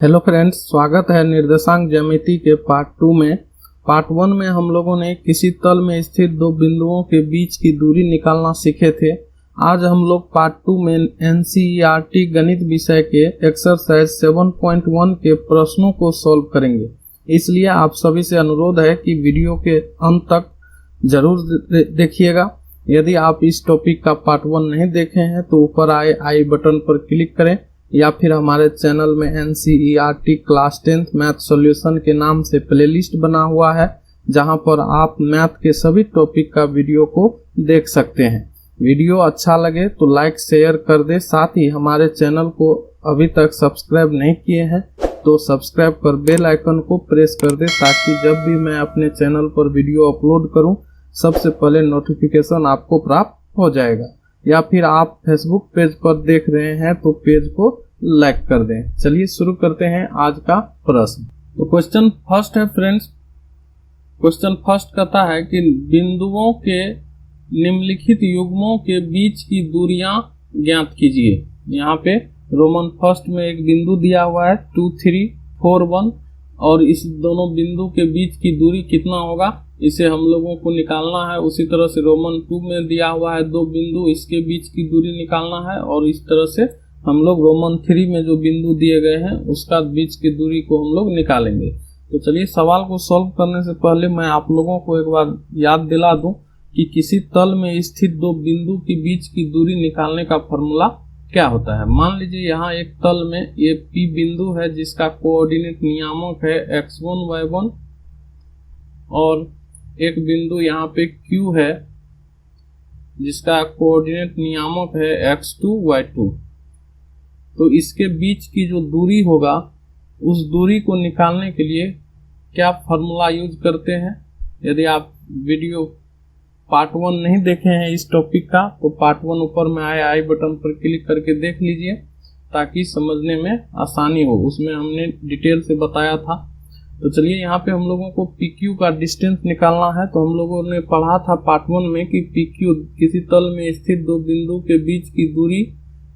Hello friends, स्वागत है निर्देशांक ज्यामिति के पार्ट 2 में। पार्ट 1 में हम लोगों ने किसी तल में स्थित दो बिंदुओं के बीच की दूरी निकालना सीखे थे। आज हम लोग पार्ट 2 में एनसीईआरटी गणित विषय के एक्सरसाइज 7.1 के प्रश्नों को सॉल्व करेंगे। इसलिए आप सभी से अनुरोध है कि वीडियो के अंत तक जरूर देखिएगा। यदि आप इस टॉपिक का पार्ट 1 नहीं देखे हैं तो ऊपर आए आई बटन पर क्लिक करें या फिर हमारे चैनल में NCERT class 10th math solution के नाम से प्लेलिस्ट बना हुआ है, जहां पर आप मैथ के सभी टॉपिक का वीडियो को देख सकते हैं। वीडियो अच्छा लगे तो लाइक शेयर कर दे। साथ ही हमारे चैनल को अभी तक सब्सक्राइब नहीं किए हैं तो सब्सक्राइब कर बेल आइकन को प्रेस कर दे, ताकि जब भी मैं अपने चैनल पर वीडियो अपलोड करूं सबसे पहले नोटिफिकेशन आपको प्राप्त हो जाएगा। या फिर आप फेसबुक पेज पर देख रहे हैं तो पेज को लाइक कर दें। चलिए शुरू करते हैं आज का प्रश्न। तो क्वेश्चन फर्स्ट है फ्रेंड्स। क्वेश्चन फर्स्ट कहता है कि बिंदुओं के निम्नलिखित युग्मों के बीच की दूरियां ज्ञात कीजिए। यहाँ पे रोमन फर्स्ट में एक बिंदु दिया हुआ है 2, 3, 4, 1 और इस दोनों बिंदु के बीच की दूरी कितना होगा इसे हम लोगों को निकालना है। उसी तरह से रोमन 2 में दिया हुआ है दो बिंदु, इसके बीच की दूरी निकालना है और इस तरह से हम लोग रोमन 3 में जो बिंदु दिए गए हैं उसका बीच की दूरी को हम लोग निकालेंगे। तो चलिए सवाल को सॉल्व करने से पहले मैं आप लोगों को एक बार याद दिला दूं कि किसी तल में स्थित दो बिंदु के बीच की दूरी निकालने का फॉर्मूला क्या होता है। मान लीजिए यहाँ एक तल में ये P बिंदु है जिसका कोऑर्डिनेट नियामक है x1 y1 और एक बिंदु यहाँ पे Q है जिसका कोऑर्डिनेट नियामक है x2 y2। तो इसके बीच की जो दूरी होगा उस दूरी को निकालने के लिए क्या फॉर्मूला यूज करते हैं। यदि आप वीडियो पार्ट 1 नहीं देखे हैं इस टॉपिक का तो पार्ट 1 ऊपर में आए आई बटन पर क्लिक करके देख लीजिए ताकि समझने में आसानी हो। उसमें हमने डिटेल से बताया था। तो चलिए यहाँ पे हम लोगों को PQ का डिस्टेंस निकालना है। तो हम लोगों ने पढ़ा था पार्ट 1 में कि PQ किसी तल में स्थित दो बिंदु के बीच की दूरी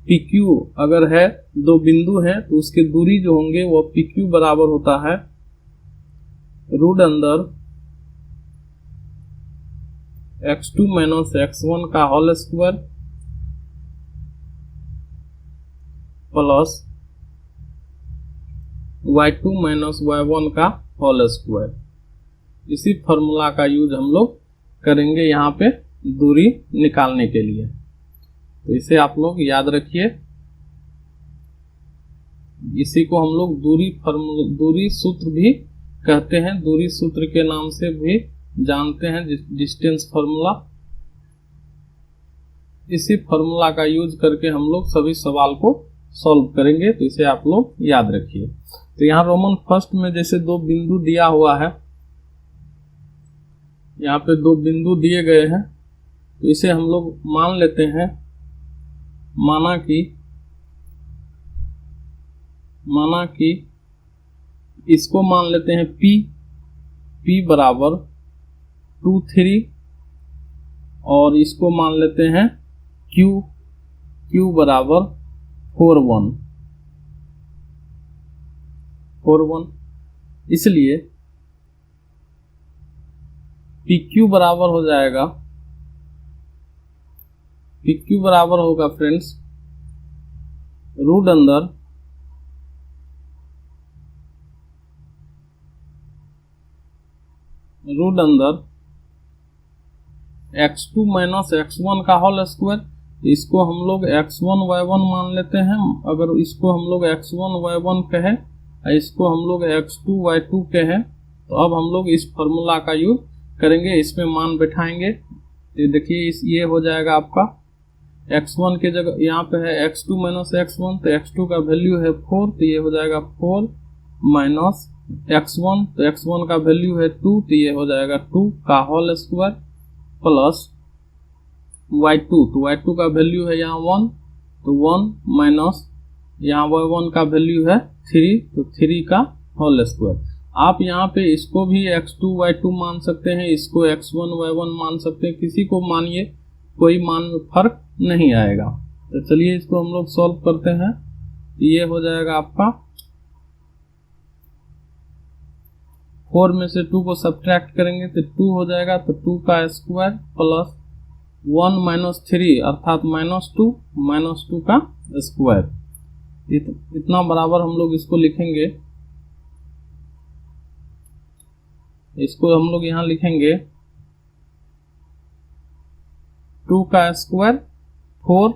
PQ अगर है, दो बिंदु है तो उसके दूरी जो होंगे वो PQ बराबर होता है रूट अंदर x2 माइनस x1 का whole square plus y2 minus y1 का होल स्क्वायर। इसी फॉर्मूला का यूज हम लोग करेंगे यहाँ पे दूरी निकालने के लिए। तो इसे आप लोग याद रखिए। इसी को हम लोग दूरी सूत्र भी कहते हैं, दूरी सूत्र के नाम से भी जानते हैं, डिस्टेंस फार्मूला। इसी फार्मूला का यूज करके हम लोग सभी सवाल को सॉल्व करेंगे। तो इसे आप लोग याद रखिए। तो यहाँ रोमन फर्स्ट में जैसे दो बिंदु दिया हुआ है, यहाँ पे दो बिंदु दिए गए हैं तो इसे हम लोग मान लेते हैं, माना कि इसको मान लेते हैं P बराबर 2, 3 और इसको मान लेते हैं Q बराबर 4, 1। इसलिए PQ बराबर हो जाएगा, PQ बराबर होगा फ्रेंड्स रूट अंदर x2 माइनस x1 का होल स्क्वायर। इसको हम लोग x1 y1 मान लेते हैं। अगर इसको हम लोग x1 y1 कहें, इसको हम लोग x2 y2 कहें, तो अब हम लोग इस फॉर्मूला का यूज करेंगे, इसमें मान बैठाएंगे। तो देखिए ये हो जाएगा आपका x1 के जगह यहाँ पे है x2 माइनस x1, तो x2 का वैल्यू है 4, तो ये हो जाएगा 4 माइनस x1, तो x1 का वैल्यू है 2, तो ये हो जाएगा 2 का होल स्क्वायर प्लस y2, तो y2 का वैल्यू है यहाँ 1, तो 1 माइनस यहाँ y1 का वैल्यू है 3, तो 3 का होल स्क्वायर। आप यहाँ पे इसको भी x2 y2 मान सकते हैं, इसको x1 y1 मान सकते हैं, किसी को मानिए, कोई मान में फर्क नहीं आएगा। तो चलिए इसको हम लोग सॉल्व करते हैं। ये हो जाएगा आपका 4 में से 2 को सब्ट्रैक्ट करेंगे तो 2 हो जाएगा, तो 2 का स्क्वायर प्लस 1 माइनस 3 अर्थात -2 का स्क्वायर। इतना बराबर हम लोग इसको लिखेंगे, इसको हम लोग यहाँ लिखेंगे 2 का स्क्वायर 4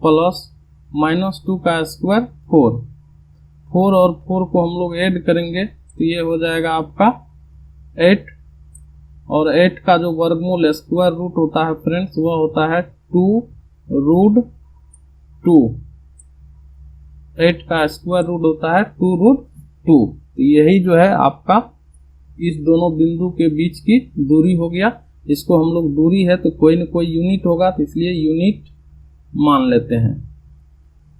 प्लस -2 का स्क्वायर 4 और 4 को हम लोग ऐड करेंगे तो ये हो जाएगा आपका 8, और 8 का जो वर्गमूल स्क्वायर रूट होता है फ्रेंड्स वह होता है 2√2। 8 का स्क्वायर रूट होता है 2√2। तो यही जो है आपका इस दोनों बिंदु के बीच की दूरी हो गया। इसको हम लोग दूरी है तो कोई न कोई यूनिट होगा, तो इसलिए यूनिट मान लेते हैं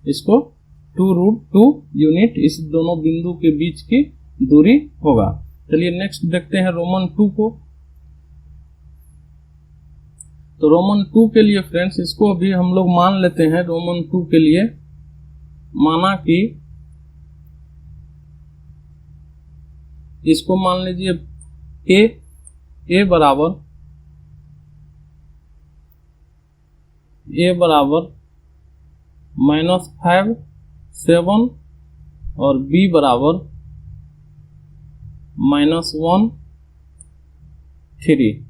इसको। 2√2 यूनिट इस दोनों बिंदु के बीच की दूरी होगा। चलिए नेक्स्ट देखते हैं रोमन 2 को। तो रोमन 2 के लिए फ्रेंड्स इसको भी हम लोग मान लेते हैं। रोमन 2 के लिए माना कि इसको मान लीजिए ए बराबर -5 7 और बी बराबर -1 3।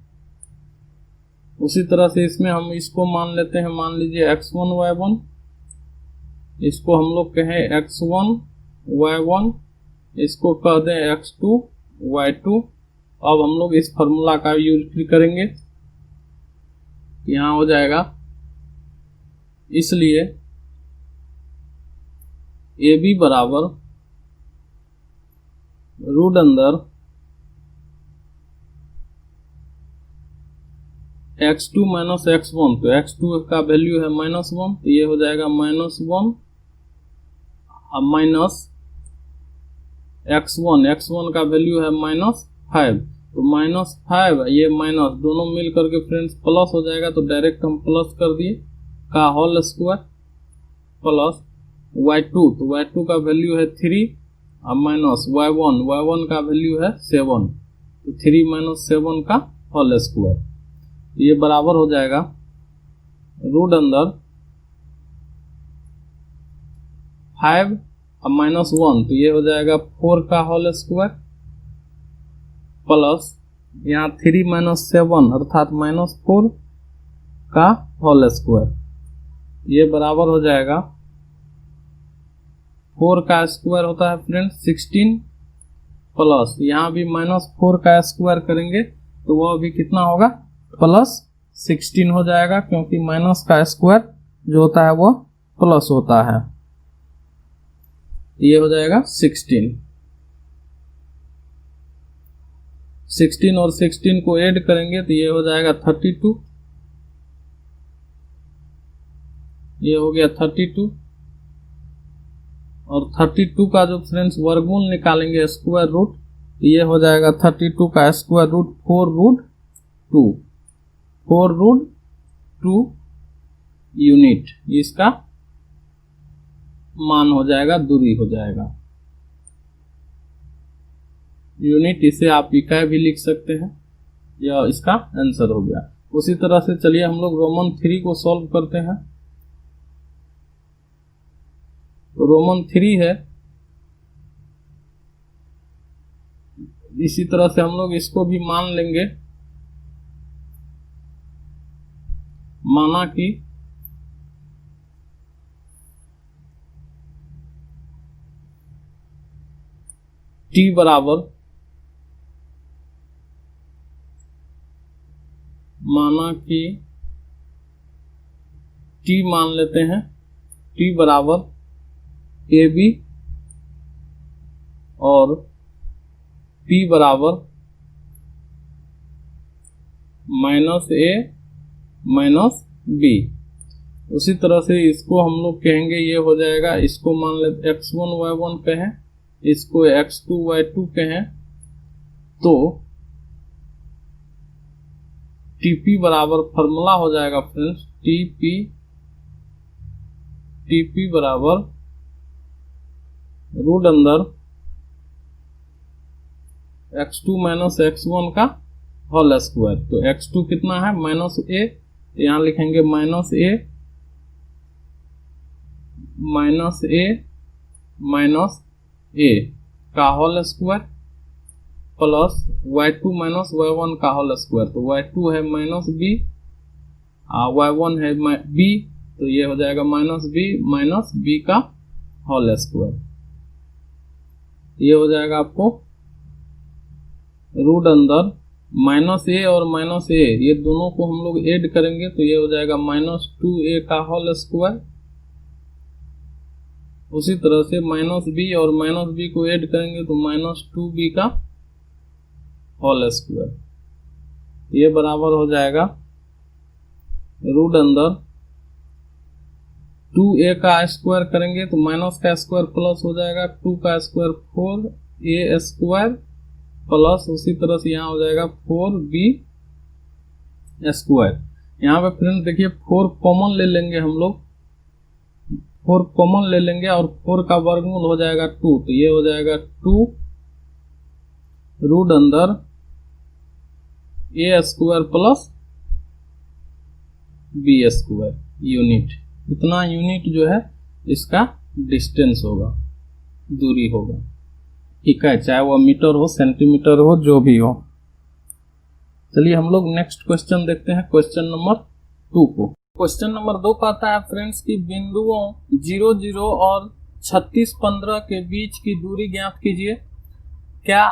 उसी तरह से इसमें हम इसको मान लेते हैं, मान लीजिए x1 y1, इसको हम लोग कहें x1 y1, इसको कह दें x2 y2। अब हम लोग इस फॉर्मूला का यूज करेंगे, यहाँ हो जाएगा, इसलिए AB बराबर रूट अंदर x2 माइनस x1, तो x2 का वैल्यू है -1, तो ये हो जाएगा -1 माइनस x1 का वैल्यू है -5, तो -5 ये माइनस दोनों मिल करके फ्रेंड्स प्लस हो जाएगा, तो डायरेक्ट हम प्लस कर दिए का होल स्क्वायर प्लस y2, तो y2 का वैल्यू है 3 और माइनस y1 का वैल्यू है 7, तो 3 माइनस 7 का होल स्क्वायर। ये बराबर हो जाएगा रूट अंदर 5 और -1, तो ये हो जाएगा 4 का होल स्क्वायर प्लस यहाँ 3 माइनस 7 अर्थात -4 का होल स्क्वायर। ये बराबर हो जाएगा 4 का स्क्वायर होता है फ्रेंड्स 16 प्लस यहाँ भी -4 का स्क्वायर करेंगे तो वह भी कितना होगा +16 हो जाएगा, क्योंकि माइनस का स्क्वायर जो होता है वो प्लस होता है। ये हो जाएगा 16 और 16 को ऐड करेंगे तो ये हो जाएगा 32, ये हो गया 32, और 32 का जो फ्रेंड्स वर्गमूल निकालेंगे स्क्वायर रूट, ये हो जाएगा 32 का स्क्वायर रूट 4√2 यूनिट, इसका मान हो जाएगा, दूरी हो जाएगा यूनिट। इसे आप इकाई भी लिख सकते हैं, यह इसका आंसर हो गया। उसी तरह से चलिए हम लोग रोमन 3 को सॉल्व करते हैं। तो रोमन 3 है, इसी तरह से हम लोग इसको भी मान लेंगे, माना कि t बराबर, माना कि t मान लेते हैं, t बराबर AB और P बराबर -A -B। उसी तरह से इसको हम लोग कहेंगे, ये हो जाएगा, इसको मान लेते x1 y1 कहें, इसको x2 y2 कहें, तो TP बराबर फॉर्मूला हो जाएगा फ्रेंड्स TP बराबर रूट अंदर x2 माइनस x1 का होल स्क्वायर। तो x2 कितना है माइनस ए, यहाँ लिखेंगे माइनस ए माइनस ए का whole square plus y2 minus y1 का होल स्क्वायर। तो y2 है माइनस बी y1 है बी, तो ये हो जाएगा माइनस बी का होल स्क्वायर। ये हो जाएगा आपको रूट अंदर माइनस ए और माइनस ए, ये दोनों को हम लोग ऐड करेंगे तो ये हो जाएगा माइनस 2a का होल स्क्वायर। उसी तरह से माइनस बी और माइनस बी को ऐड करेंगे तो माइनस 2b का होल स्क्वायर। ये बराबर हो जाएगा रूट अंदर 2a का स्क्वायर करेंगे तो माइनस का स्क्वायर प्लस हो जाएगा 2 का स्क्वायर 4a स्क्वायर प्लस उसी तरह से यहाँ हो जाएगा 4b स्क्वायर। यहाँ पे फ्रेंड्स देखिए 4 कॉमन ले लेंगे हम लोग, 4 कॉमन ले लेंगे और 4 का वर्गमूल हो जाएगा 2, तो ये हो जाएगा 2 रूट अंदर a square plus b square unit. इतना यूनिट जो है इसका डिस्टेंस होगा, दूरी होगा, ठीक है, चाहे वो मीटर हो सेंटीमीटर हो जो भी हो। चलिए हम लोग नेक्स्ट क्वेश्चन देखते हैं, क्वेश्चन नंबर 2 को। क्वेश्चन नंबर 2 कहता है फ्रेंड्स कि बिंदुओं 0 0 और 36 15 के बीच की दूरी ज्ञात कीजिए। क्या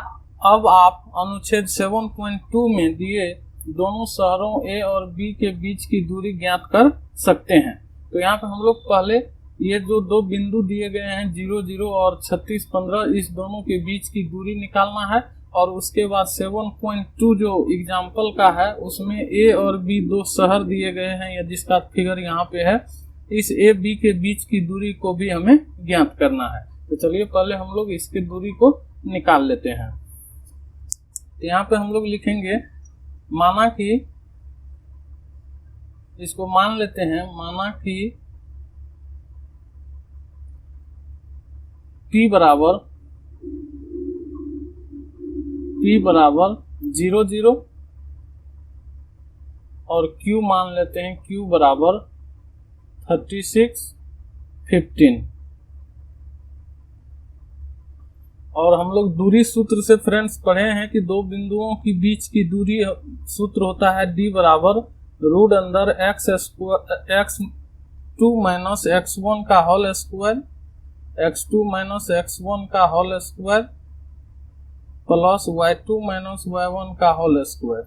अब आप अनुच्छेद 7.2 में दिए दोनों शहरों A और B के बीच की दूरी ज्ञात कर सकते हैं। तो यहाँ पे हम लोग पहले ये जो दो बिंदु दिए गए हैं 0 0 और 36 15, इस दोनों के बीच की दूरी निकालना है और उसके बाद 7.2 जो एग्जाम्पल का है उसमें A और B दो शहर दिए गए हैं या जिसका फिगर यहाँ पे है, इस A B के बीच की दूरी को भी हमें ज्ञात करना है। तो चलिए पहले हम लोग इसकी दूरी को निकाल लेते हैं। तो यहाँ पे हम लोग लिखेंगे, माना कि इसको मान लेते हैं, माना कि P बराबर 0 0 और Q मान लेते हैं Q बराबर 36 15। और हम लोग दूरी सूत्र से फ्रेंड्स पढ़े हैं कि दो बिंदुओं के बीच की दूरी सूत्र होता है D बराबर रूट अंदर x2 माइनस x1 का whole square, x2 minus x1 का whole square plus y2 minus y1 का होल स्क्वायर।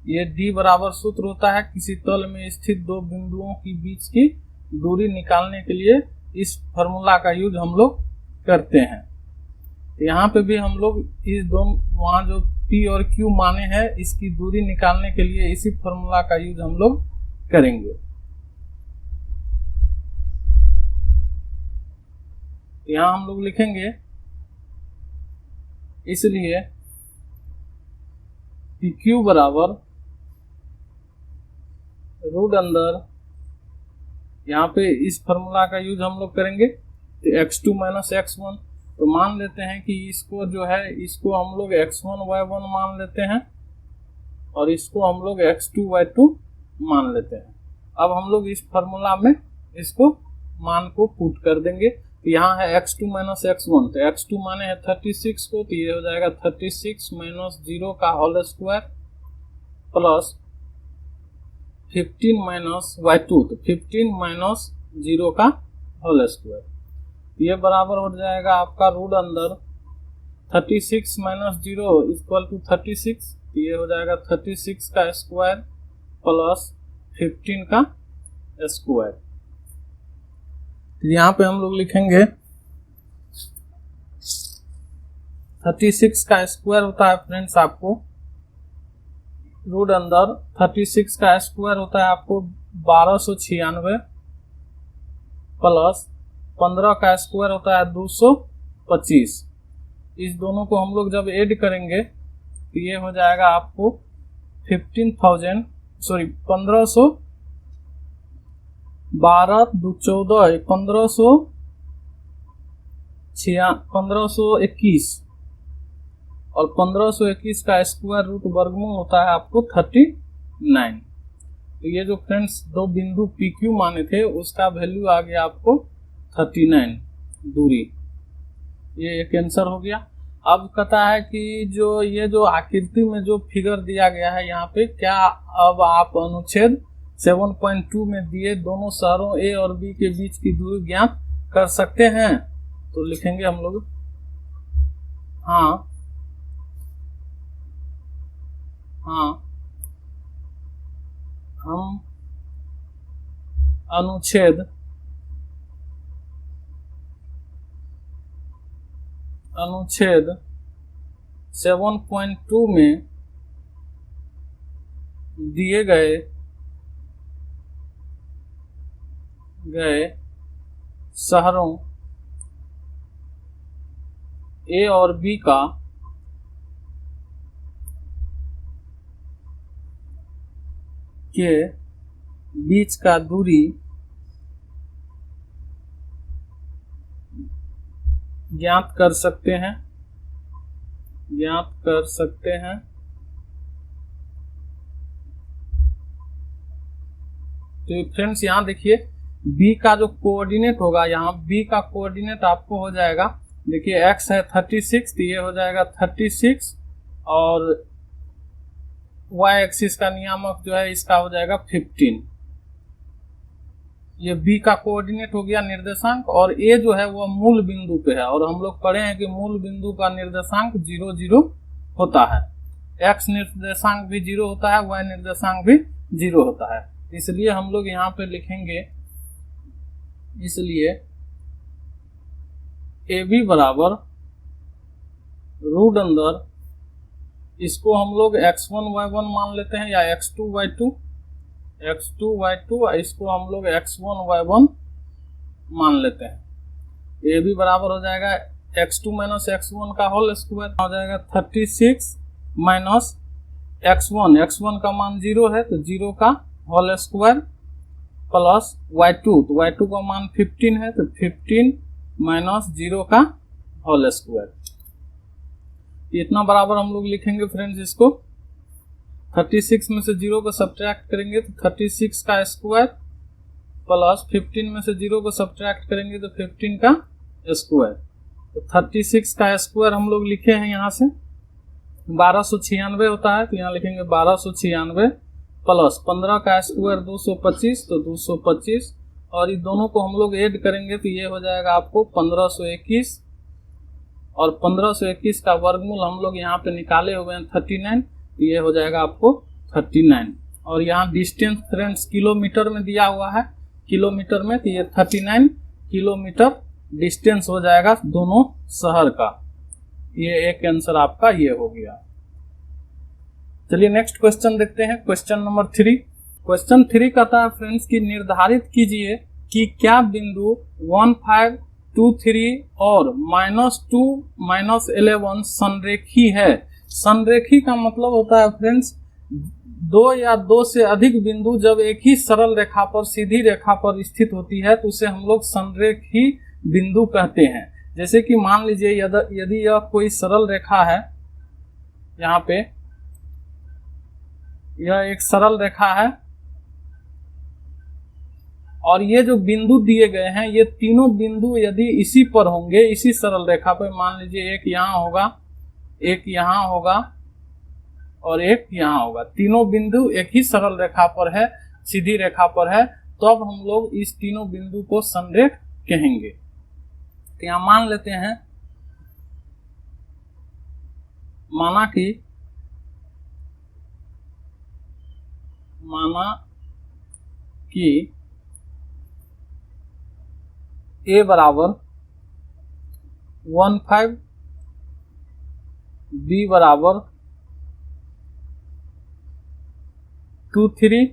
ये D बराबर सूत्र होता है किसी तल में स्थित दो बिंदुओं के बीच की दूरी निकालने के लिए। इस फॉर्मूला का यूज हम लोग करते हैं। तो यहाँ पे भी हम लोग इस दोनों वहाँ जो P और Q माने हैं इसकी दूरी निकालने के लिए इसी फॉर्मूला का यूज हम लोग करेंगे। यहाँ हम लोग लिखेंगे, इसलिए PQ बराबर रूट अंदर, यहाँ पे इस फॉर्मूला का यूज हम लोग करेंगे तो x2 माइनस x1। तो मान लेते हैं कि इसको जो है इसको हम लोग x1 y1 मान लेते हैं और इसको हम लोग x2 y2 मान लेते हैं। अब हम लोग इस फॉर्मूला में इसको मान को पुट कर देंगे। तो यहाँ है x2 माइनस x1, तो x2 माने है 36 को, तो ये हो जाएगा 36 माइनस 0 का whole square plus 15 minus y2, तो 15 माइनस 0 का होल स्क्वायर। ये बराबर हो जाएगा आपका रूट अंदर 36 माइनस 0 इक्वल टू 36, तो ये हो जाएगा 36 का स्क्वायर प्लस 15 का स्क्वायर। तो यहाँ पे हम लोग लिखेंगे 36 का स्क्वायर होता है फ्रेंड्स आपको रूट अंदर 36 का स्क्वायर होता है आपको 1296 प्लस 15 का स्क्वायर होता है 225। इस दोनों को हम लोग जब ऐड करेंगे तो ये हो जाएगा आपको 15,000 सॉरी 1500 12 2 14 1521 और 1521 का स्क्वायर रूट वर्गमूल होता है आपको 39। तो ये जो फ्रेंड्स दो बिंदु पी क्यू माने थे उसका वैल्यू आ गया आपको 39 दूरी। ये एक आंसर हो गया। अब कहता है कि ये जो आकृति में जो फिगर दिया गया है यहाँ पे, क्या अब आप अनुच्छेद 7.2 में दिए दोनों शहरों ए और बी के बीच की दूरी ज्ञात कर सकते हैं? तो लिखेंगे हम लोग हाँ हम अनुच्छेद 7.2 में दिए गए शहरों ए और बी का के बीच का दूरी ज्ञात कर सकते हैं। तो फ्रेंड्स यहाँ देखिए b का जो कोऑर्डिनेट होगा, यहाँ b का कोऑर्डिनेट आपको हो जाएगा, देखिए x है 36, तो ये हो जाएगा 36 और y एक्सिस का नियामक जो है इसका हो जाएगा 15। ये b का कोऑर्डिनेट हो गया निर्देशांक, और a जो है वो मूल बिंदु पे है, और हम लोग पढ़े हैं कि मूल बिंदु का निर्देशांक 0 0 होता है, x निर्देशांक भी 0 होता है, y निर्देशांक भी 0 होता है। इसलिए हम लोग यहाँ पे लिखेंगे, इसलिए AB बराबर रूट अंदर इसको हम लोग x1 y1 मान लेते हैं, या x2 y2 इसको हम लोग x1 y1 मान लेते हैं। AB बराबर हो जाएगा x2 माइनस x1 का होल स्क्वायर, हो जाएगा 36 माइनस x1 का मान 0 है तो 0 का होल स्क्वायर प्लस y2, तो y2 का मान 15 है तो 15 माइनस 0 का होल स्क्वायर। इतना बराबर हम लोग लिखेंगे फ्रेंड्स, इसको 36 में से 0 को सब्ट्रैक्ट करेंगे तो 36 का स्क्वायर प्लस 15 में से 0 को सब्ट्रैक्ट करेंगे तो 15 का स्क्वायर। तो 36 का स्क्वायर हम लोग लिखे हैं यहाँ से 1296 होता है, तो यहाँ लिखेंगे 1296 प्लस 15 का स्क्वायर 225, तो 225, और ये दोनों को हम लोग ऐड करेंगे तो ये हो जाएगा आपको 1521, और 1521 का वर्गमूल हम लोग यहाँ पे निकाले हुए हैं 39, तो ये हो जाएगा आपको 39। और यहाँ डिस्टेंस फ्रेंड्स किलोमीटर में दिया हुआ है, किलोमीटर में, तो ये 39 किलोमीटर डिस्टेंस हो जाएगा दोनों शहर का। ये एक आंसर आपका ये हो गया। चलिए नेक्स्ट क्वेश्चन देखते हैं, क्वेश्चन नंबर 3। क्वेश्चन 3 कहता है फ्रेंड्स कि निर्धारित कीजिए कि क्या बिंदु 1, 5, 2, 3 और -2, -11 संरेखी है। संरेखी का मतलब होता है फ्रेंड्स 2 या 2 से अधिक बिंदु जब एक ही सरल रेखा पर, सीधी रेखा पर स्थित होती है तो उसे हम लोग संरेखी बिंदु कहते हैं। जैसे कि मान लीजिए यदि यह कोई सरल रेखा है, यहाँ पे यह एक सरल रेखा है और ये जो बिंदु दिए गए हैं ये तीनों बिंदु यदि इसी पर होंगे, इसी सरल रेखा पर, मान लीजिए एक यहाँ होगा, एक यहाँ होगा और एक यहाँ होगा, तीनों बिंदु एक ही सरल रेखा पर है, सीधी रेखा पर है, तो अब हम लोग इस तीनों बिंदु को संरेख कहेंगे। तो यहाँ मान लेते हैं, माना कि A बराबर 1, 5, B बराबर 2, 3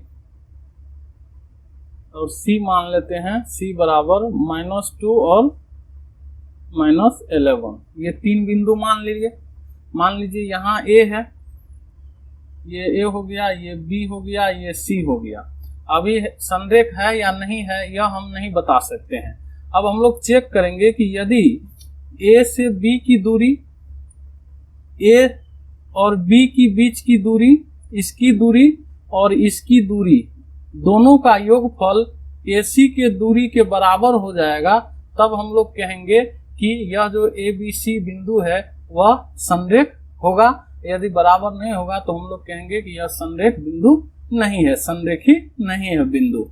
और C मान लेते हैं, C बराबर -2 और -11। ये तीन बिंदु मान लीजिए यहाँ A है, ये A हो गया, ये B हो गया, ये C हो गया। अभी संरेख है या नहीं है यह हम नहीं बता सकते हैं। अब हम लोग चेक करेंगे कि यदि A से B की दूरी ए और बी की बीच की दूरी, इसकी दूरी और इसकी दूरी दोनों का योगफल AC के दूरी के बराबर हो जाएगा, तब हम लोग कहेंगे कि यह जो ABC बिंदु है वह संरेख होगा। यदि बराबर नहीं होगा तो हम लोग कहेंगे कि यह संरेख बिंदु नहीं है, संरेखी नहीं है बिंदु।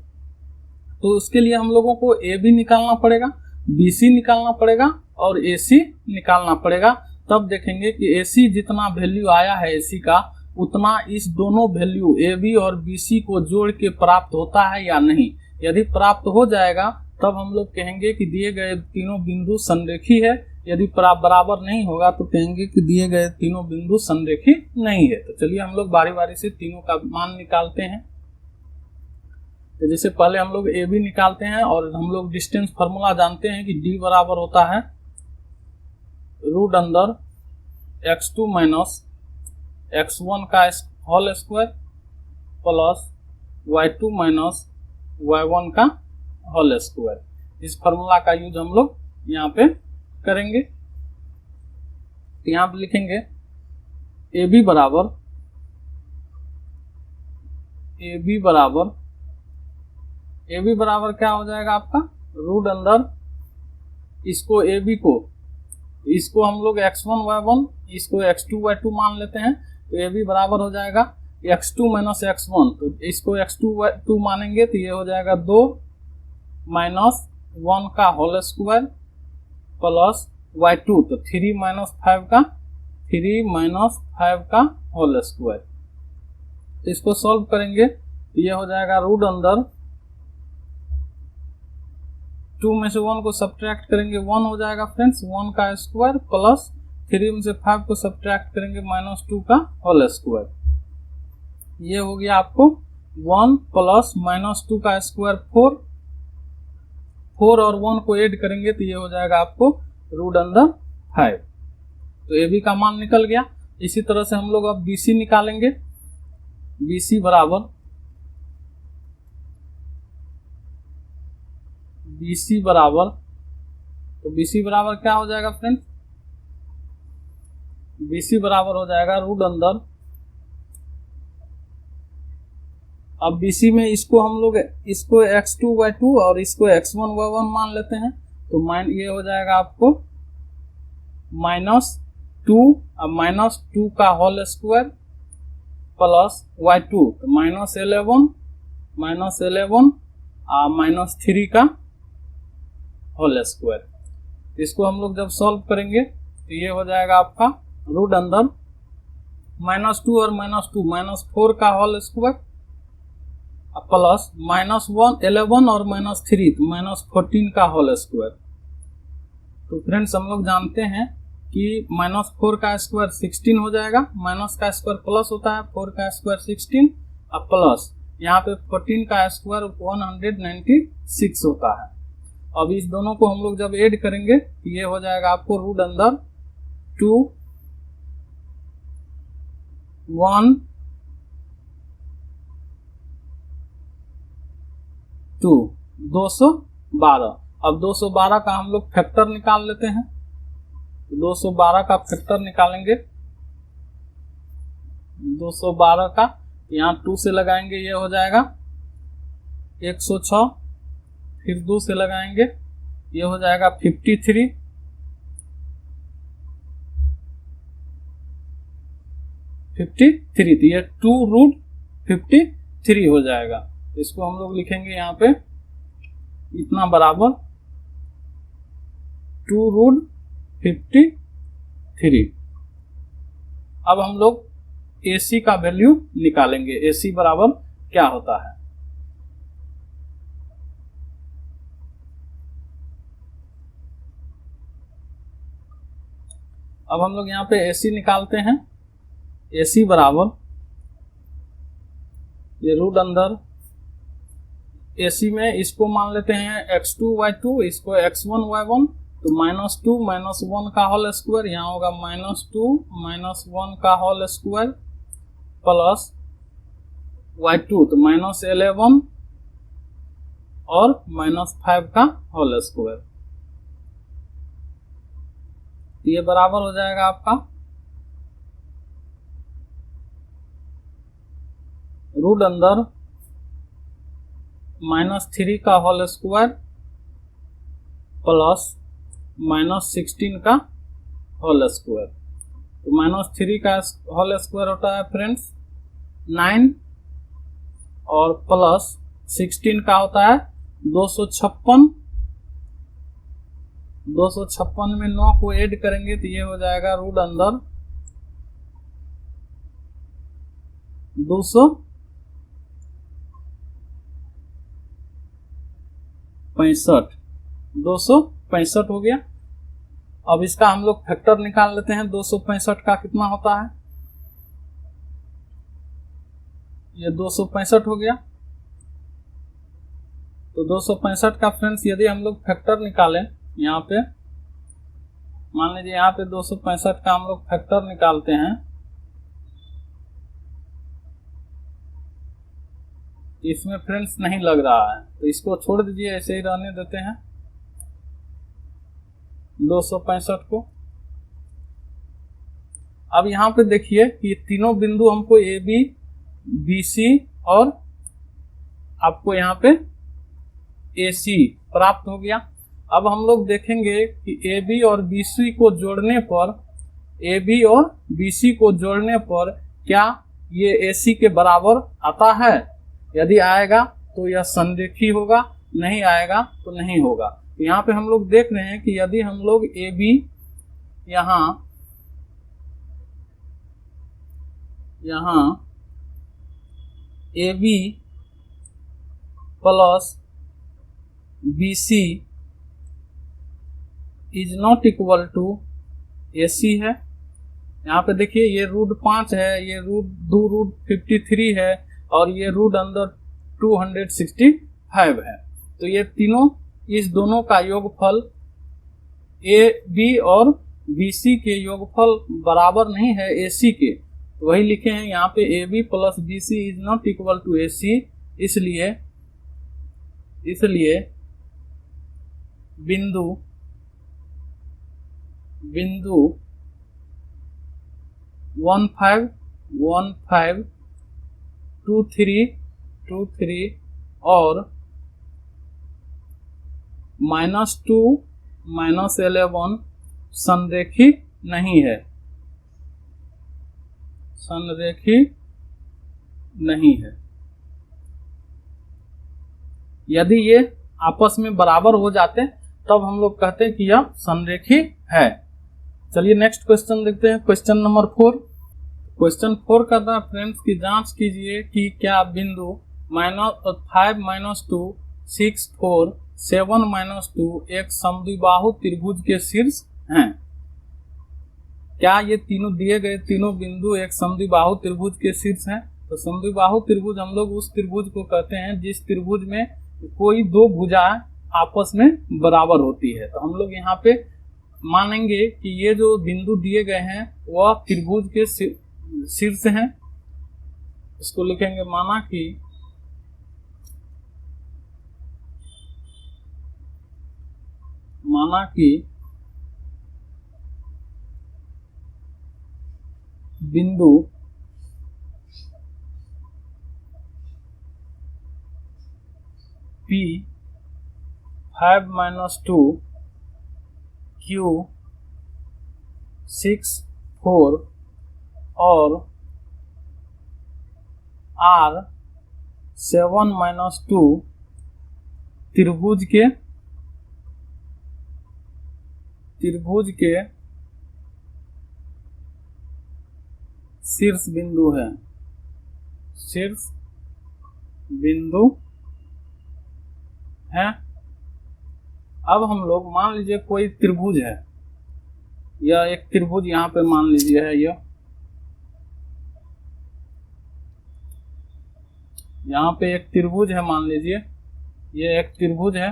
तो उसके लिए हम लोगों को AB निकालना पड़ेगा, BC निकालना पड़ेगा और AC निकालना पड़ेगा। तब देखेंगे कि AC जितना वैल्यू आया है AC का, उतना इस दोनों वैल्यू AB और BC को जोड़ के प्राप्त होता है या नहीं। यदि प्राप्त हो जाएगा तब हम लोग कहेंगे कि दिए गए तीनों बिंदु संरेखी है। यदि बराबर नहीं होगा तो कहेंगे कि दिए गए तीनों बिंदु संरेखी नहीं है। तो चलिए हम लोग बारी बारी से तीनों का मान निकालते हैं। तो जैसे पहले हम लोग AB निकालते हैं और हम लोग डिस्टेंस फार्मूला जानते हैं कि D बराबर होता है रूट अंदर x2 माइनस x1 का whole square plus y2 minus y1 का होल स्क्वायर। इस फार्मूला का यूज हम लोग यहाँ पे करेंगे। यहाँ पे लिखेंगे AB बराबर क्या हो जाएगा आपका रूट अंदर इसको AB को, इसको हम लोग x1 y1 इसको x2 y2 मान लेते हैं। तो AB बराबर हो जाएगा x2 माइनस x1, तो इसको x2 y2 मानेंगे तो ये हो जाएगा 2 माइनस 1 का होल स्क्वायर प्लस y2 तो 3 माइनस 5 का होल स्क्वायर। तो इसको सॉल्व करेंगे तो ये हो जाएगा रूट अंदर 2 में से 1 को सब्ट्रैक्ट करेंगे 1 हो जाएगा फ्रेंड्स, 1 का स्क्वायर प्लस 3 में से 5 को सब्ट्रैक्ट करेंगे -2 का होल स्क्वायर। ये हो गया आपको 1 प्लस -2 का स्क्वायर 4 और 1 को ऐड करेंगे तो ये हो जाएगा आपको रूट अंदर 5। तो AB का मान निकल गया। इसी तरह से हम लोग अब BC निकालेंगे। BC बराबर क्या हो जाएगा फ्रेंड्स, BC बराबर हो जाएगा रूट अंदर, अब BC में इसको हम लोग इसको x2 y2 और इसको x1 y1 मान लेते हैं। तो ये हो जाएगा आपको -2 अब -2 का होल स्क्वायर प्लस y2 तो -11 -3 का होल स्क्वायर। इसको हम लोग जब सॉल्व करेंगे तो ये हो जाएगा आपका रूट अंदर -2 और -2 -4 का होल स्क्वायर प्लस -11 और -3 तो -14 का होल स्क्वायर। तो फ्रेंड्स हम लोग जानते हैं कि -4 का स्क्वायर 16 हो जाएगा, माइनस का स्क्वायर प्लस होता है, 4 का स्क्वायर 16 और प्लस यहाँ पे 14 का स्क्वायर 196 होता है। अब इस दोनों को हम लोग जब ऐड करेंगे तो ये हो जाएगा आपको रूट अंदर 2 1 2 212। अब 212 का हम लोग फैक्टर निकाल लेते हैं। 212 का फैक्टर निकालेंगे, 212 का यहाँ 2 से लगाएंगे ये हो जाएगा 106, फिर 2 से लगाएंगे ये हो जाएगा 53, तो ये 2√53 हो जाएगा। इसको हम लोग लिखेंगे यहाँ पे इतना बराबर 2√53। अब हम लोग AC का वैल्यू निकालेंगे, AC बराबर क्या होता है। अब हम लोग यहाँ पे AC निकालते हैं। AC बराबर ये रूट अंदर AC में इसको मान लेते हैं x2 y2, इसको x1 y1, तो -2 -1 का होल स्क्वायर, यहाँ होगा -2 -1 का होल स्क्वायर प्लस y2 तो -11 और -5 का होल स्क्वायर। ये बराबर हो जाएगा आपका रूट अंदर -3 का होल स्क्वायर प्लस -16 का होल स्क्वायर। तो -3 का होल स्क्वायर होता है फ्रेंड्स 9 और प्लस 16 का होता है 256। 256 में 9 को ऐड करेंगे तो ये हो जाएगा रूट अंदर 265 हो गया। अब इसका हम लोग फैक्टर निकाल लेते हैं। 265 का कितना होता है, ये 265 हो गया। तो 265 का फ्रेंड्स यदि हम लोग फैक्टर निकालें, यहाँ पे मान लीजिए यहाँ पे 265 का हम लोग फैक्टर निकालते हैं, इसमें फ्रेंड्स नहीं लग रहा है तो इसको छोड़ दीजिए, ऐसे ही रहने देते हैं 265 को। अब यहाँ पे देखिए कि तीनों बिंदु हमको ए बी बी सी और आपको यहाँ पे ए सी प्राप्त हो गया। अब हम लोग देखेंगे कि ए बी और बी सी को जोड़ने पर, ए बी और बी सी को जोड़ने पर क्या ये ए सी के बराबर आता है। यदि आएगा तो यह संरेखी होगा, नहीं आएगा तो नहीं होगा। तो यहाँ पे हम लोग देख रहे हैं कि यदि हम लोग ए बी यहाँ A B plus B C is not equal to A C है। यहाँ पे देखिए ये रूट 5 है, ये रूट 53 है और ये रूट अंदर 265 है। तो ये तीनों, इस दोनों का योगफल ए बी और बी सी के योगफल बराबर नहीं है ए सी के। तो वही लिखे हैं यहाँ पे A B plus B C is not equal to A C. इसलिए बिंदु 1523 और -2 -11 संरेखी नहीं है। यदि ये आपस में बराबर हो जाते तब हम लोग कहते हैं कि यह संरेखी है। चलिए नेक्स्ट क्वेश्चन देखते हैं। Question number 4। क्वेश्चन 4 कहता है फ्रेंड्स की जांच कीजिए कि क्या बिंदु -5 -2 6 4 7 -2 एक समद्विबाहु त्रिभुज के शीर्ष हैं। क्या ये तीनों दिए गए तीनों बिंदु एक समद्विबाहु त्रिभुज के शीर्ष हैं। तो समद्विबाहु त्रिभुज हम लोग उस त्रिभुज को कहते हैं जिस त्रिभुज में कोई दो भुजाएं आपस में बराबर होती है। तो हम लोग यहाँ पे मानेंगे कि ये जो बिंदु दिए गए हैं वह त्रिभुज के शीर्ष हैं। इसको लिखेंगे माना कि बिंदु P 5 -2 Q 6 4 और R 7 -2 त्रिभुज के शीर्ष बिंदु है। शीर्ष बिंदु है। अब हम लोग मान लीजिए कोई त्रिभुज है, यह एक त्रिभुज यहाँ पे मान लीजिए है, यहाँ पे एक त्रिभुज है, मान लीजिए ये एक त्रिभुज है।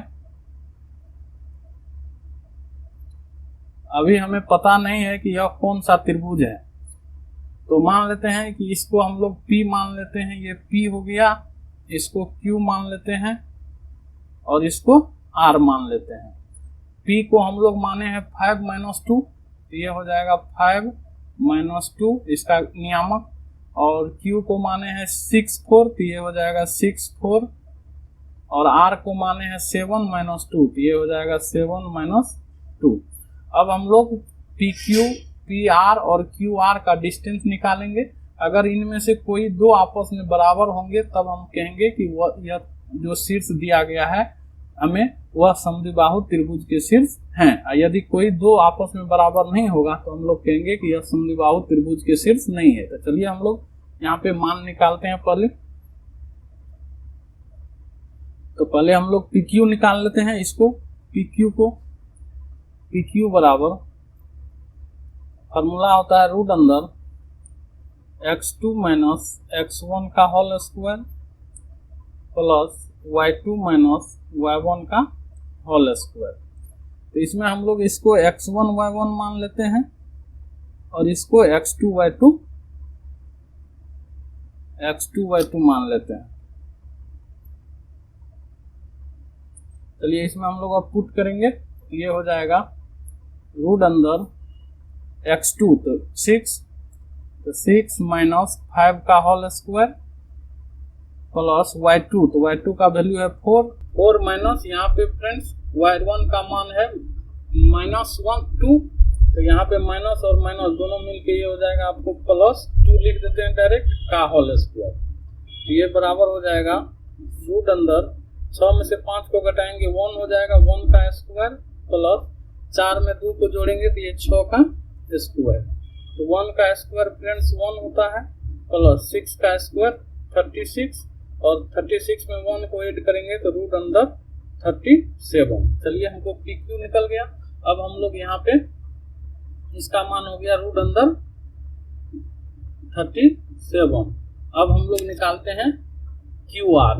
अभी हमें पता नहीं है कि यह कौन सा त्रिभुज है, तो मान लेते हैं कि इसको हम लोग P मान लेते हैं। ये P हो गया, इसको Q मान लेते हैं और इसको R मान लेते हैं। P को हम लोग माने हैं 5 -2, तो ये हो जाएगा 5 -2 इसका नियामक, और Q को माने हैं 6 4, तो ये हो जाएगा 6 4, और R को माने हैं 7 - 2, तो ये हो जाएगा 7 - 2। अब हम लोग PQ, PR और QR का डिस्टेंस निकालेंगे। अगर इनमें से कोई दो आपस में बराबर होंगे तब हम कहेंगे कि यह जो शीर्ष दिया गया है हमें वह समद्विबाहु त्रिभुज के शीर्ष हैं। यदि कोई दो आपस में बराबर नहीं होगा तो हम लोग कहेंगे कि यह समद्विबाहु त्रिभुज के शीर्ष नहीं है। तो चलिए हम लोग यहाँ पे मान निकालते हैं पहले। तो पहले हम लोग PQ निकाल लेते हैं। इसको PQ बराबर फॉर्मूला होता है रूट अंदर x2 - x1 का whole square plus y2 - y1 का होल स्क्वायर। तो इसमें हम लोग इसको x1 y1 मान लेते हैं और इसको x2 y2 मान लेते हैं। चलिए इसमें हम लोग अब पुट करेंगे, तो ये हो जाएगा रूट अंदर x2 तो 6 - 5 का होल स्क्वायर प्लस y2, तो y2 का वैल्यू है 4 माइनस यहाँ पे फ्रेंड्स y1 का मान है -1 2, तो यहाँ पे माइनस और माइनस दोनों मिलके ये हो जाएगा आपको +2 लिख देते हैं डायरेक्ट का होल स्क्वायर। तो ये बराबर हो जाएगा रूट अंदर 6 में से 5 को घटाएंगे 1 हो जाएगा 1 का स्क्वायर प्लस 4 में 2 को जोड़ेंगे तो ये 6 का स्क्वायर। तो 1 का स्क्वायर फ्रेंड्स 1 होता है प्लस 6 का स्क्वायर 36, और 36 में 1 को ऐड करेंगे तो रूट अंदर 37। चलिए हमको PQ निकल गया। अब हम लोग यहाँ पे इसका मान हो गया रूट अंदर 37। अब हम लोग निकालते हैं QR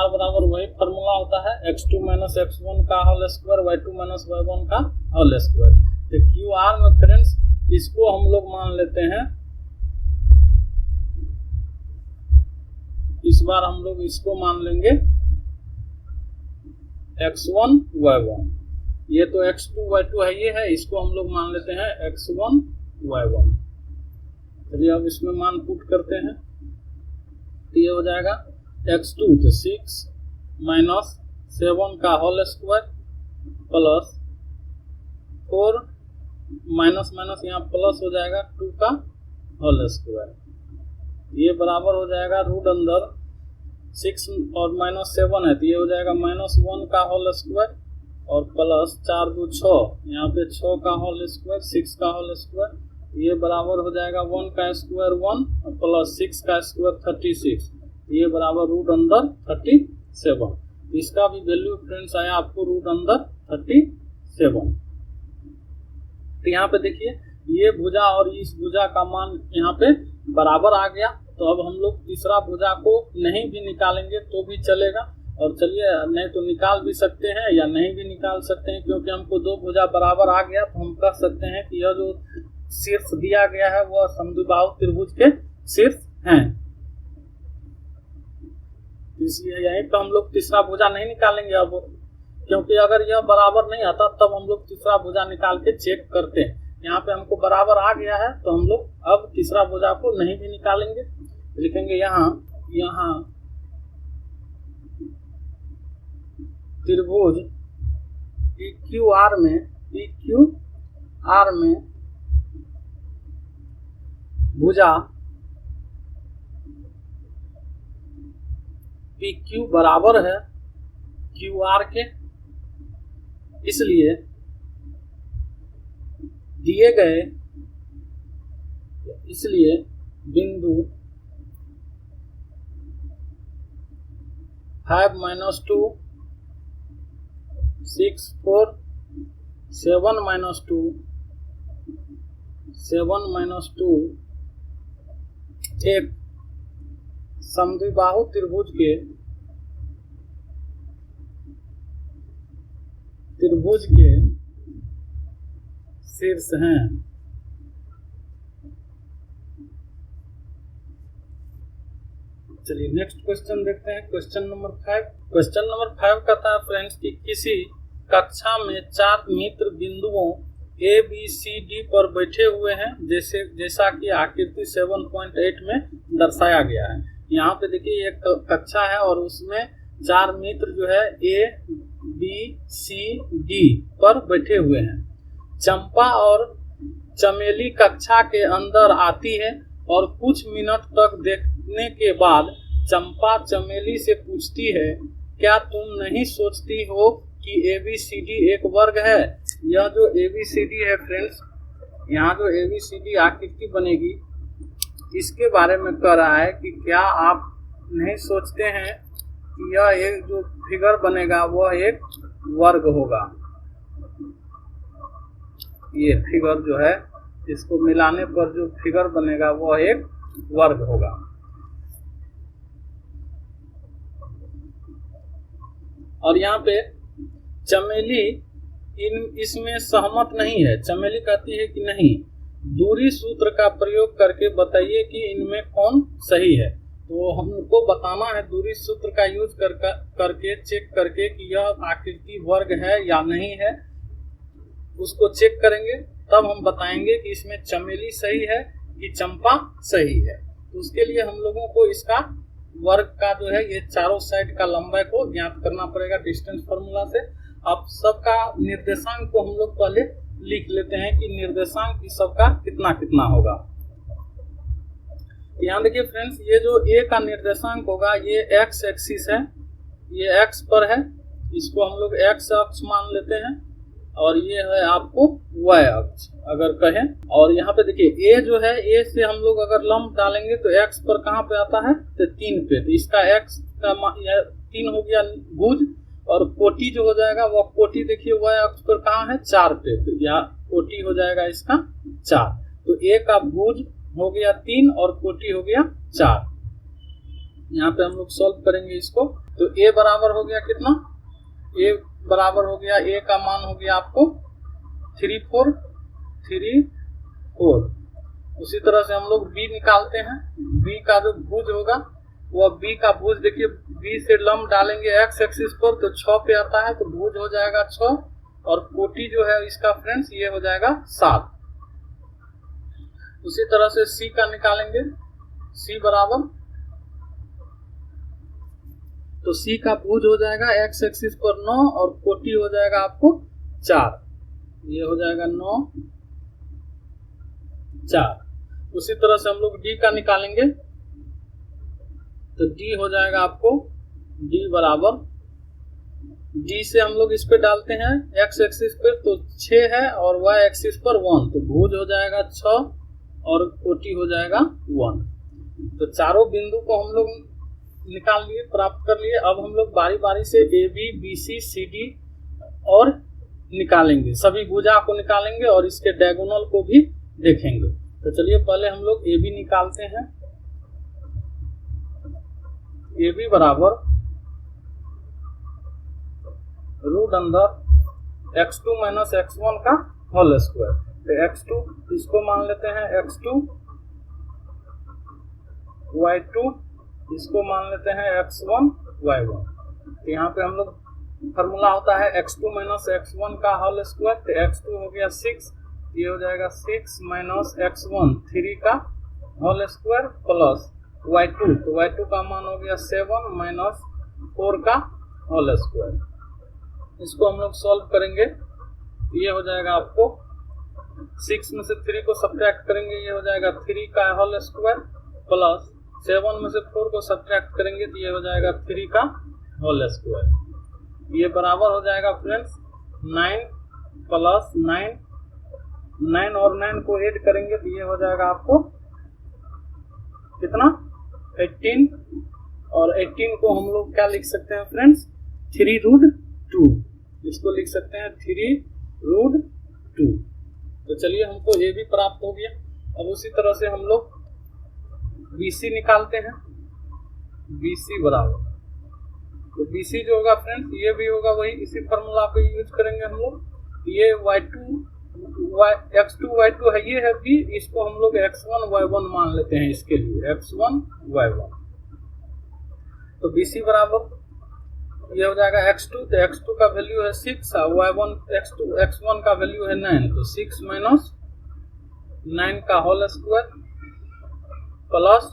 बराबर वही फॉर्मूला होता है x2 - x1 का होल स्क्वायर y2 - y1 का होल स्क्वायर। तो QR में फ्रेंड्स इसको हम लोग मान लेते हैं, इस बार हम लोग इसको मान लेंगे x1 y1। ये तो x2 y2 है, ये है, इसको हम लोग मान लेते हैं x1 y1। चलिए अब इसमें मान पुट करते हैं, तो ये हो जाएगा x2 तो 6 - 7 का होल स्क्वायर प्लस 4 माइनस यहाँ प्लस हो जाएगा 2 का होल स्क्वायर। ये बराबर हो जाएगा रूट अंदर 6 और -7 है तो ये हो जाएगा -1 का होल स्क्वायर और प्लस 4 2 6, यहाँ पे 6 का होल स्क्वायर 6 का होल स्क्वायर। ये बराबर हो जाएगा 1 का स्क्वायर 1 प्लस 6 का स्क्वायर 36, ये बराबर रूट अंदर 37। इसका भी वैल्यू फ्रेंड्स आया आपको रूट अंदर 37। तो यहाँ पे देखिए ये भुजा और इस भुजा का मान यहाँ पे बराबर आ गया। तो अब हम लोग तीसरा भुजा को नहीं भी निकालेंगे तो भी चलेगा, और चलिए नहीं तो निकाल भी सकते हैं या नहीं भी निकाल सकते हैं, क्योंकि हमको दो भुजा बराबर आ गया तो हम कह सकते हैं कि यह जो शीर्ष दिया गया है वह समद्विबाहु त्रिभुज के शीर्ष हैं। इसलिए यहीं पर हम लोग तीसरा भुजा नहीं निकालेंगे अब, क्योंकि अगर यह बराबर नहीं आता तब हम लोग तीसरा भुजा निकाल के चेक करते हैं। यहाँ पे हमको बराबर आ गया है तो हम लोग अब तीसरा भुजा को नहीं भी निकालेंगे, लिखेंगे यहाँ त्रिभुज PQR में भुजा PQ बराबर है QR के, इसलिए बिंदु 5 - 2 6 4 7 - 2 7 - 2 एक समद्विबाहु त्रिभुज के शीर्ष हैं। चलिए नेक्स्ट क्वेश्चन देखते हैं, क्वेश्चन नंबर 5। क्वेश्चन नंबर 5 कहता है फ्रेंड्स कि किसी कक्षा में 4 मित्र बिंदुओं ए बी सी डी पर बैठे हुए हैं, जैसा कि आकृति 7.8 में दर्शाया गया है। यहाँ पे देखिए एक कक्षा है और उसमें 4 मित्र जो है ए बी सी डी पर बैठे हुए हैं। चंपा और चमेली कक्षा के अंदर आती है और कुछ मिनट तक देखने के बाद चंपा चमेली से पूछती है, क्या तुम नहीं सोचती हो कि ABCD एक वर्ग है? यह जो ABCD है फ्रेंड्स, यहाँ जो ABCD आकृति बनेगी इसके बारे में कह रहा है कि क्या आप नहीं सोचते हैं कि यह एक जो फिगर बनेगा वह एक वर्ग होगा। ये फिगर जो है इसको मिलाने पर जो फिगर बनेगा वह एक वर्ग होगा। और यहाँ पे चमेली इसमें सहमत नहीं है। चमेली कहती है कि नहीं, दूरी सूत्र का प्रयोग करके बताइए कि इनमें कौन सही है। तो हमको बताना है दूरी सूत्र का यूज करके चेक करके कि यह आकृति वर्ग है या नहीं है, उसको चेक करेंगे तब हम बताएंगे कि इसमें चमेली सही है कि चंपा सही है। तो उसके लिए हम लोगों को इसका वर्ग का जो है ये चारों साइड का लंबाई को ज्ञात करना पड़ेगा डिस्टेंस फार्मूला से। अब सबका निर्देशांक को हम लोग पहले लिख लेते हैं कि निर्देशांक की सबका कितना कितना होगा। यहाँ देखिए फ्रेंड्स, ये जो ए का निर्देशांक होगा ये एक्स एक्सिस है, ये एक्स पर है, इसको हम लोग एक्स अक्ष मान लेते हैं और ये है आपको वाई अक्ष अगर कहें। और यहाँ पे देखिए ए जो है, ए से हम लोग अगर लंब डालेंगे तो एक्स पर कहाँ पे आता है तो 3 पे, तो इसका एक्स का 3 हो गया भुज, और कोटि जो हो जाएगा वह कोटि देखिए वाई अक्ष पर कहाँ है 4 पे, तो यह कोटि हो जाएगा इसका 4। तो ए का भुज हो गया 3 और कोटि हो गया 4। यहाँ पे हम लोग सॉल्व करेंगे इसको, तो ए बराबर हो गया कितना, ए बराबर हो गया, ए का मान हो गया आपको 3 4 3 4। उसी तरह से हम लोग बी निकालते हैं, बी का जो भुज होगा वह बी का भुज देखिए बी से लंब डालेंगे एक्स एक्सिस पर तो 6 पे आता है, तो भुज हो जाएगा 6 और कोटि जो है इसका फ्रेंड्स ये हो जाएगा 7। उसी तरह से सी का निकालेंगे, सी बराबर, तो सी का भुज हो जाएगा एक्स एक्सिस पर 9 और कोटि हो जाएगा आपको 4, ये हो जाएगा 9 4। उसी तरह से हम लोग डी का निकालेंगे, तो डी हो जाएगा आपको डी बराबर, डी से हम लोग इस पे डालते हैं एक्स एक्सिस पर तो 6 है और वाई एक्सिस पर 1, तो भुज हो जाएगा 6 और कोटि हो जाएगा 1। तो चारों बिंदु को हम लोग निकाल लिए, प्राप्त कर लिए। अब हम लोग बारी बारी से A B B C C D और निकालेंगे, सभी भुजा को निकालेंगे और इसके डायगोनल को भी देखेंगे। तो चलिए पहले हम लोग ए बी निकालते हैं। ए बी बराबर रूट अंदर x2 माइनस x1 का होल स्क्वायर, तो x2 इसको मान लेते हैं x2, y2 इसको मान लेते हैं x1 y1। तो यहाँ पे हम लोग फॉर्मूला होता है x2 माइनस x1 का होल स्क्वायर, तो x2 हो गया 6, ये हो जाएगा 6 माइनस x1 3 का होल स्क्वायर प्लस y2, तो y2 का मान हो गया 7 माइनस 4 का होल स्क्वायर। इसको हम लोग सॉल्व करेंगे, ये हो जाएगा आपको 6 में से 3 को सब्ट्रैक्ट करेंगे, ये हो जाएगा 3 का होल स्क्वायर प्लस 7 में से 4 को सब्ट्रैक्ट करेंगे तो ये हो जाएगा 3 का होल स्क्वायर। ये बराबर हो जाएगा फ्रेंड्स 9 प्लस 9 और 9 को ऐड करेंगे तो ये हो जाएगा आपको कितना 18, और 18 को हम लोग क्या लिख सकते हैं फ्रेंड्स 3 रूट 2, इसको लिख सकते हैं 3 रूट 2। तो चलिए हमको ये भी प्राप्त हो गया। अब उसी तरह से हम लोग BC निकालते हैं, BC बराबर, तो BC जो होगा फ्रेंड्स ये भी होगा वही, इसी फॉर्मूला को यूज करेंगे हम लोग। ये x2 y2 है, ये है B, इसको हम लोग x1 y1 मान लेते हैं, इसके लिए x1 y1। तो BC बराबर ये हो जाएगा x2, तो x2 का वैल्यू है 6 और y1 x1 का वैल्यू है 9, तो 6 माइनस 9 का होल स्क्वायर प्लस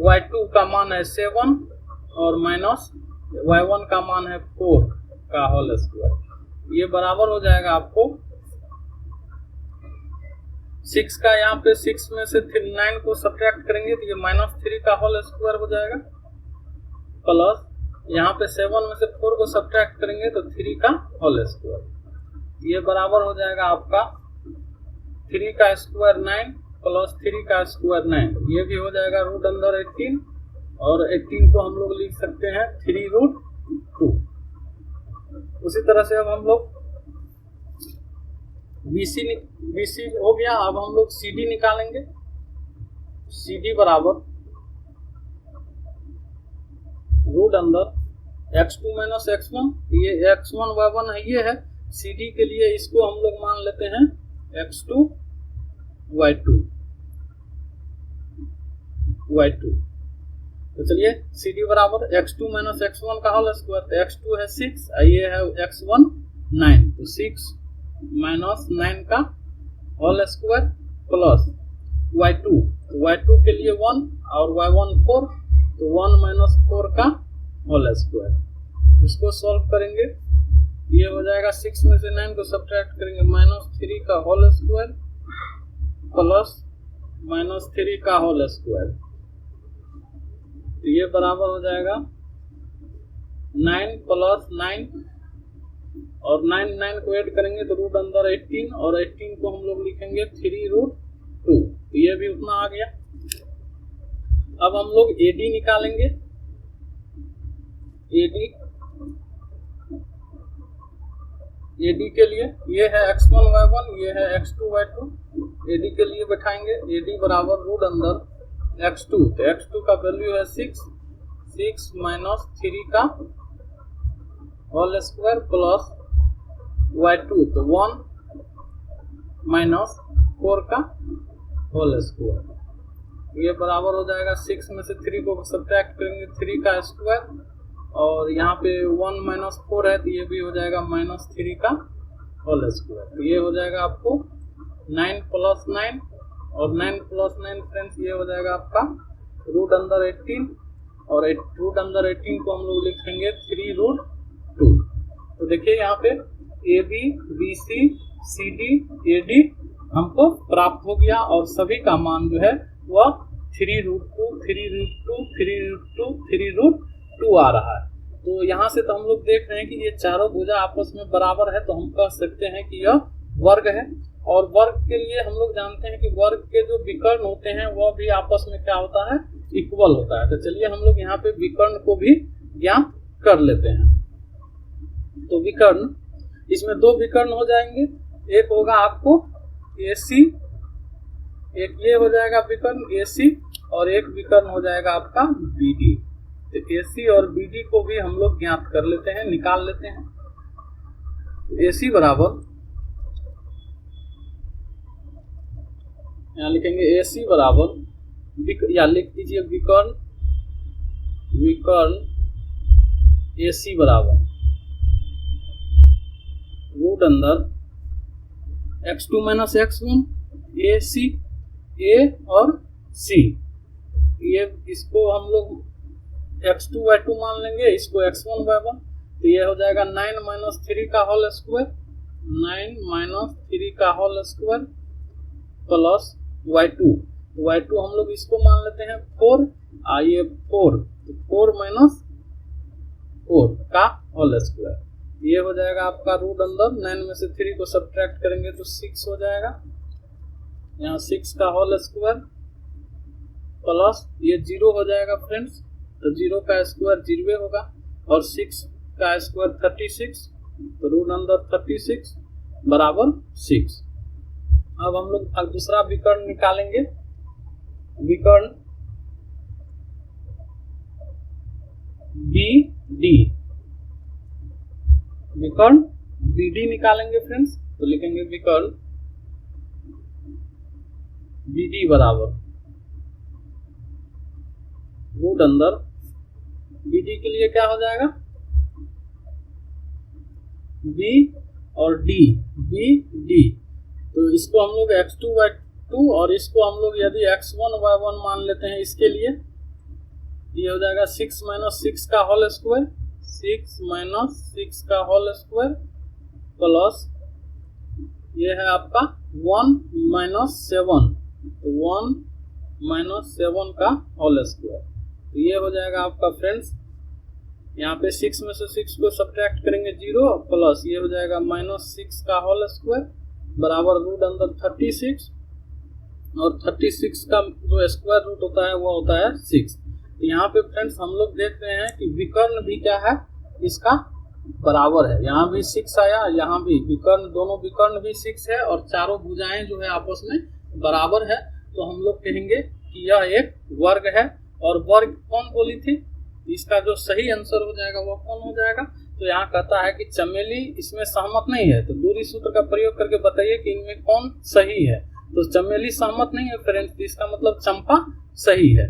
y2 का मान है 7 और माइनस y1 का मान है 4 का होल स्क्वायर। ये बराबर हो जाएगा आपको 6 का, यहाँ पे 6 में से 9 को सब्ट्रैक्ट करेंगे तो ये -3 का होल स्क्वायर हो जाएगा, प्लस यहाँ पे 7 में से 4 को सब्ट्रैक्ट करेंगे तो 3 का होल स्क्वायर। ये बराबर हो जाएगा आपका 3 का स्क्वायर 9 प्लस 3 का स्क्वायर 9, ये भी हो जाएगा रूट अंदर 18 और 18 को हम लोग लिख सकते हैं 3√2। उसी तरह से अब हम लोग BC हो गया। अब हम लोग CD निकालेंगे। CD बराबर रूट अंदर x2 माइनस x1, ये x1 y1 है, ये है CD के लिए, इसको हम लोग मान लेते हैं x2 y2। तो चलिए CD बराबर x2 माइनस x1 का होल स्क्वायर, तो x2 है 6, ये है x1 9, तो 6 माइनस 9 का होल स्क्वायर प्लस y2, तो y2 के लिए 1 और y1 4, तो 1 माइनस 4 का होल स्क्वायर। इसको सॉल्व करेंगे, ये हो जाएगा 6 में से 9 को सब्ट्रैक्ट करेंगे -3 का होल स्क्वायर प्लस -3 का होल स्क्वायर, तो ये बराबर हो जाएगा 9 प्लस 9 और 9 को ऐड करेंगे तो रूट अंदर 18 और 18 को हम लोग लिखेंगे 3√2, तो ये भी उतना आ गया। अब हम लोग AD निकालेंगे। AD के लिए ये है x1 y1, ये है x2 y2, AD के लिए बैठाएंगे। AD बराबर रूट अंदर x2, तो x2 का वैल्यू है 6 माइनस 3 का होल स्क्वायर प्लस y2, तो 1 माइनस 4 का होल स्क्वायर, ये बराबर हो जाएगा 6 में से 3 को सब्ट्रैक्ट करेंगे 3 का स्क्वायर और यहाँ पे 1 माइनस 4 है, तो ये भी हो जाएगा -3 का होल स्क्वायर, तो ये हो जाएगा आपको 9 प्लस 9 और 9 प्लस 9 फ्रेंड्स, ये हो जाएगा आपका रूट अंदर 18 और रूट अंदर 18 को हम लोग लिखेंगे 3√2। तो देखिए यहाँ पे AB BC CD AD हमको प्राप्त हो गया और सभी का मान जो है वह 3√2 आ रहा है। तो यहाँ से तो हम लोग देख रहे हैं कि ये चारों भुजा आपस में बराबर है, तो हम कह सकते हैं कि यह वर्ग है। और वर्ग के लिए हम लोग जानते हैं कि वर्ग के जो विकर्ण होते हैं वह भी आपस में क्या होता है, इक्वल होता है। तो चलिए हम लोग यहाँ पे विकर्ण को भी ज्ञात कर लेते हैं। तो विकर्ण, इसमें 2 विकर्ण हो जाएंगे, एक होगा आपको AC, एक ये हो जाएगा विकर्ण AC और एक विकर्ण हो जाएगा आपका BD। तो AC और BD को भी हम लोग ज्ञात कर लेते हैं, निकाल लेते हैं। तो AC बराबर, यहाँ लिखेंगे AC बराबर, या लिख दीजिए विकर्ण AC बराबर रूट अंदर x2 minus x1 AC A और C, ये इसको हम लोग x2 y2 मान लेंगे, इसको x1 y1, तो ये हो जाएगा 9 माइनस 3 का होल स्क्वायर, 9 माइनस 3 का होल स्क्वायर प्लस y2, तो y2 हम लोग इसको मान लेते हैं 4, ये 4, तो 4 माइनस 4 का होल स्क्वायर, ये हो जाएगा आपका रूट अंदर 9 में से 3 को सब्ट्रैक्ट करेंगे तो 6 हो जाएगा, यहाँ 6 का होल स्क्वायर प्लस ये 0 हो जाएगा फ्रेंड्स, तो 0 का स्क्वायर 0 होगा और 6 का स्क्वायर 36, तो रूट अंदर 36 बराबर 6। अब हम लोग दूसरा विकर्ण निकालेंगे। विकर्ण BD, विकर्ण BD निकालेंगे फ्रेंड्स, तो लिखेंगे विकर्ण BD बराबर रूट अंदर BD के लिए क्या हो जाएगा बी और डी, बी डी। तो इसको हम लोग x2/2 और इसको हम लोग यदि x1/1 मान लेते हैं इसके लिए, ये हो जाएगा 6 - 6 का होल स्क्वायर, 6 - 6 का होल स्क्वायर प्लस ये है आपका 1 - 7, 1 - 7 का होल स्क्वायर। तो ये हो जाएगा आपका फ्रेंड्स, यहाँ पे 6 में से 6 को सब्ट्रैक्ट करेंगे 0 प्लस ये हो जाएगा -6 का होल स्क्वायर बराबर रूट अंदर 36 और 36 का जो स्क्वायर रूट होता है वो होता है 6। तो यहाँ पे फ्रेंड्स हम लोग देख रहे हैं कि विकर्ण भी क्या है, इसका बराबर है। यहाँ भी 6 आया, यहाँ भी विकर्ण, दोनों विकर्ण भी 6 है और चारों भुजाएं जो है आपस में बराबर है। तो हम लोग कहेंगे कि यह एक वर्ग है। और वर्ग कौन बोली थी, इसका जो सही आंसर हो जाएगा वो कौन हो जाएगा। तो यहाँ कहता है कि चमेली इसमें सहमत नहीं है, तो दूरी सूत्र का प्रयोग करके बताइए कि इनमें कौन सही है। तो चमेली सहमत नहीं है फ्रेंड्स, इसका मतलब चंपा सही है।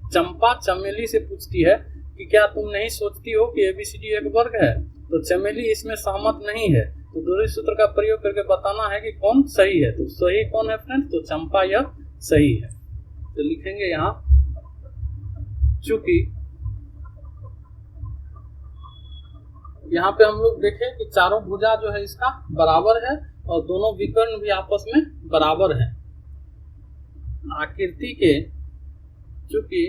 चंपा चमेली से पूछती है कि क्या तुम नहीं सोचती हो कि ABCD एक वर्ग है। तो चमेली इसमें सहमत नहीं है, तो दूरी सूत्र का प्रयोग करके बताना है कि कौन सही है। तो सही कौन है फ्रेंड्स, तो चंपा यह सही है। तो लिखेंगे यहाँ चूंकि यहाँ पे हम लोग देखें कि चारों भुजा जो है इसका बराबर है और दोनों विकर्ण भी आपस में बराबर है। आकृति के चूंकि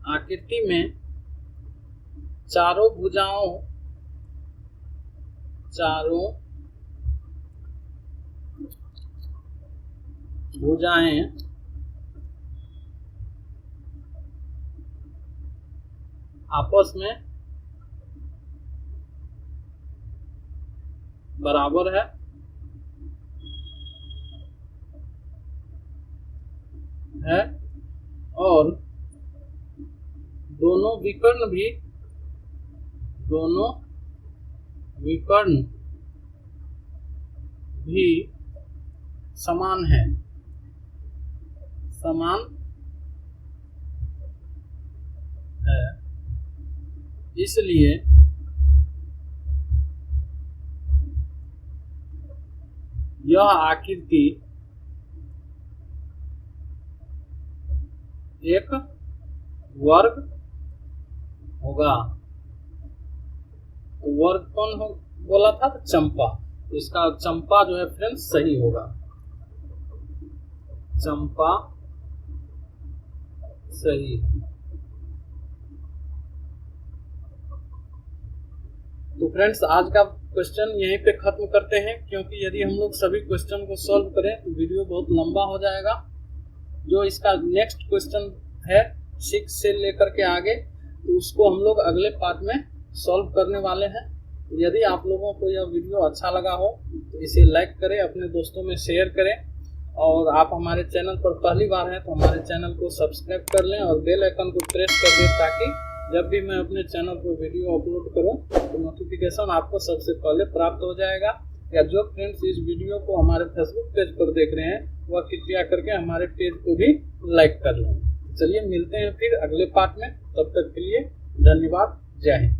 आकृति में चारों भुजाएं आपस में बराबर है और दोनों विकर्ण भी समान है, इसलिए यह आकृति एक वर्ग होगा। तो वर्ग कौन हो बोला था, तो चंपा। तो इसका चंपा जो है फ्रेंड्स सही होगा, चंपा सही है। तो फ्रेंड्स आज का क्वेश्चन यहीं पे खत्म करते हैं, क्योंकि यदि हम लोग सभी क्वेश्चन को सॉल्व करें तो वीडियो बहुत लंबा हो जाएगा। जो इसका नेक्स्ट क्वेश्चन है 6 से लेकर के आगे, तो उसको हम लोग अगले पार्ट में सॉल्व करने वाले हैं। यदि आप लोगों को यह वीडियो अच्छा लगा हो तो इसे लाइक करें, अपने दोस्तों में शेयर करें, और आप हमारे चैनल पर पहली बार हैं तो हमारे चैनल को सब्सक्राइब कर लें और बेल आइकन को प्रेस कर दें, ताकि जब भी मैं अपने चैनल पर वीडियो अपलोड करूं तो नोटिफिकेशन आपको सबसे पहले प्राप्त हो जाएगा। या जो फ्रेंड्स इस वीडियो को हमारे फेसबुक पेज पर देख रहे हैं वह कृपया करके हमारे पेज को भी लाइक कर लें। चलिए मिलते हैं फिर अगले पार्ट में, तब तक के लिए धन्यवाद, जय हिंद।